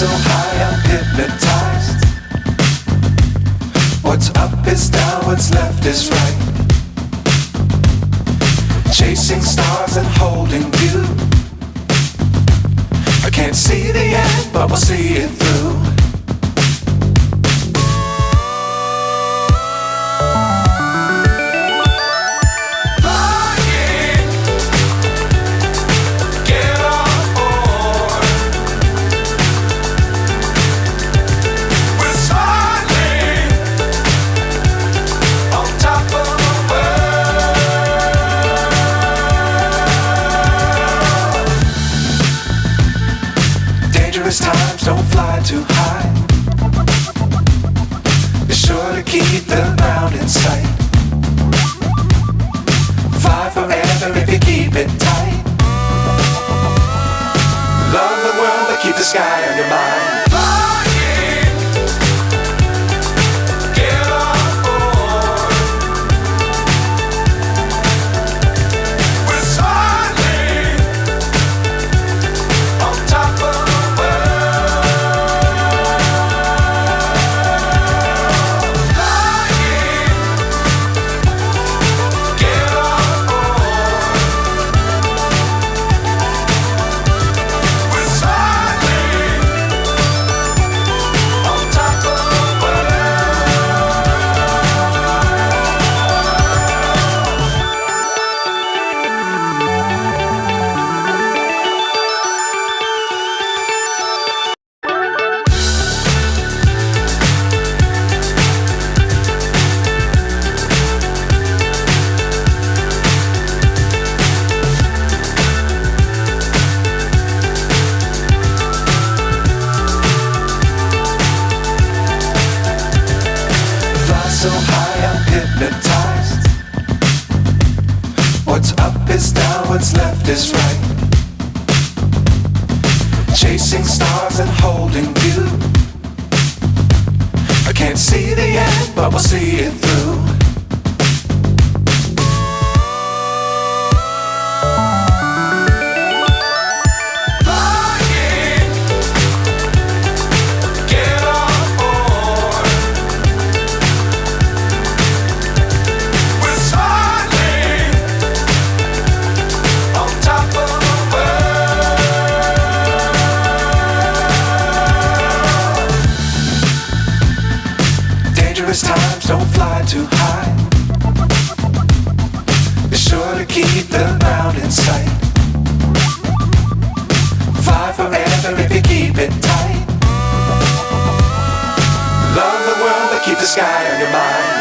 so high I'm hypnotized. What's up is down, what's left is right. Chasing stars and holding you. I can't see the end, but we'll see it through. Times don't fly too high. Be sure to keep the ground in sight. Fly forever if you keep it tight. Love the world but keep the sky on your mind. So high I'm hypnotized. What's up is down, what's left is right. Chasing stars and holding you. I can't see the end, but we'll see it through. Times don't fly too high. Be sure to keep the ground in sight. Fly forever if you keep it tight. Love the world but keep the sky on your mind.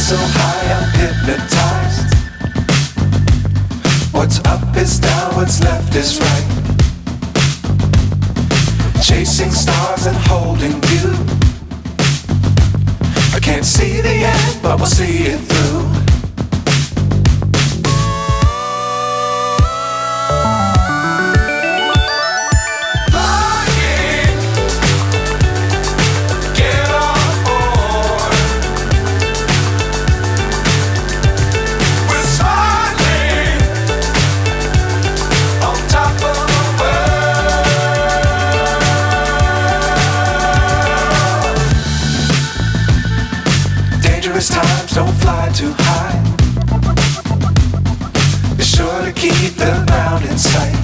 So high I'm hypnotized. What's up is down, what's left is right. Chasing stars and holding you. I can't see the end, but we'll see it through. Dangerous times, don't fly too high. Be sure to keep the ground in sight.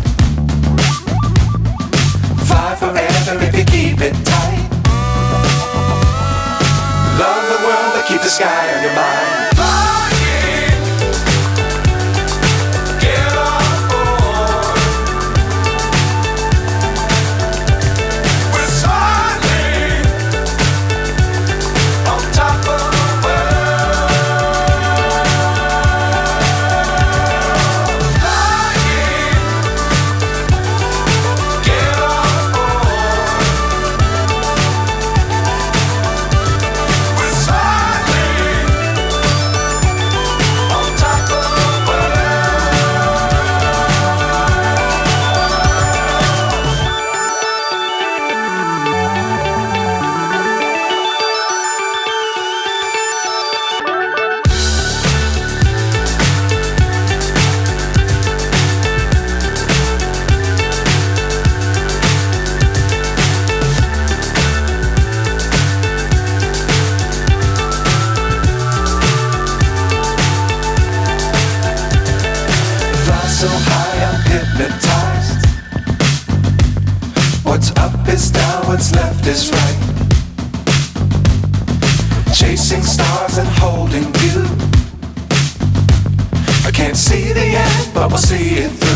Fly forever if you keep it tight. Love the world, but keep the sky on your mind. So high I'm hypnotized. What's up is down, what's left is right. Chasing stars and holding you. I can't see the end, but we'll see it through.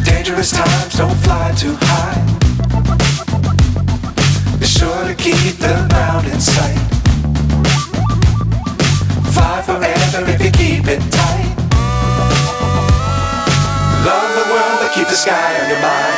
Dangerous times, don't fly too high. Be sure to keep the ground in sight. Fly forever if you keep it tight. Love the world, but keep the sky on your mind.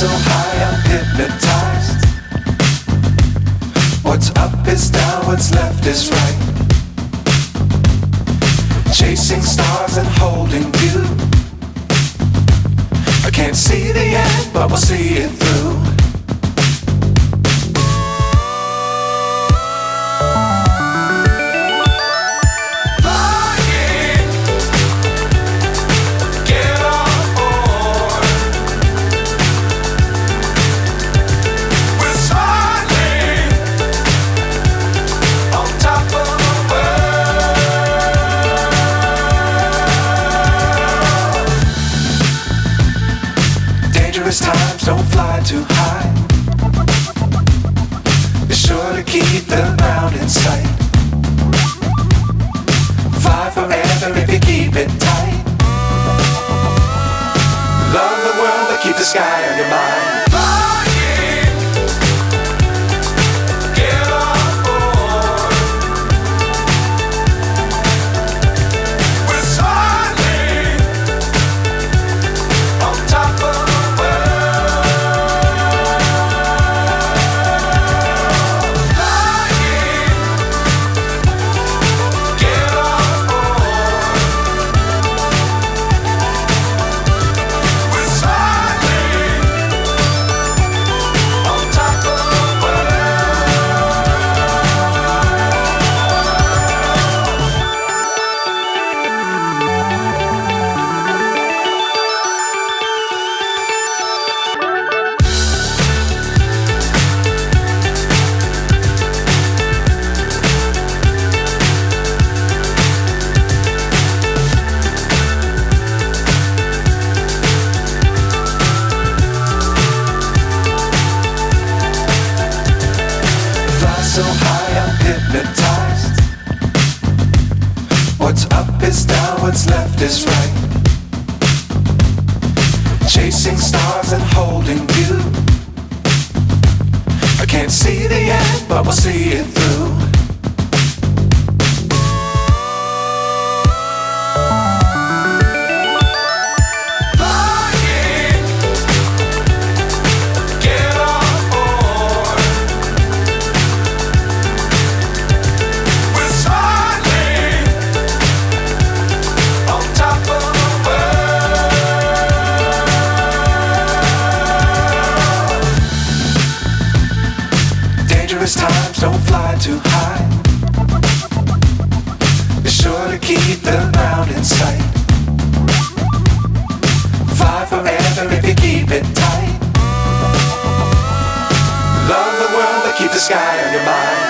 So high I'm hypnotized. What's up is down, what's left is right. Chasing stars and holding you. I can't see the end, but we'll see it through. Dangerous times, don't fly too high. Be sure to keep the ground in sight. Fly forever if you keep it tight. Love the world, but keep the sky on your mind. is right. Chasing stars and holding you. I can't see the end, but we'll see it through. Times don't fly too high. Be sure to keep the ground in sight. Fly forever if you keep it tight. Love the world but keep the sky on your mind.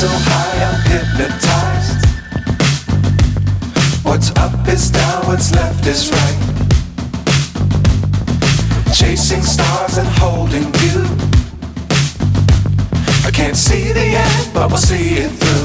So high I'm hypnotized. What's up is down, what's left is right. Chasing stars and holding you. I can't see the end, but we'll see it through.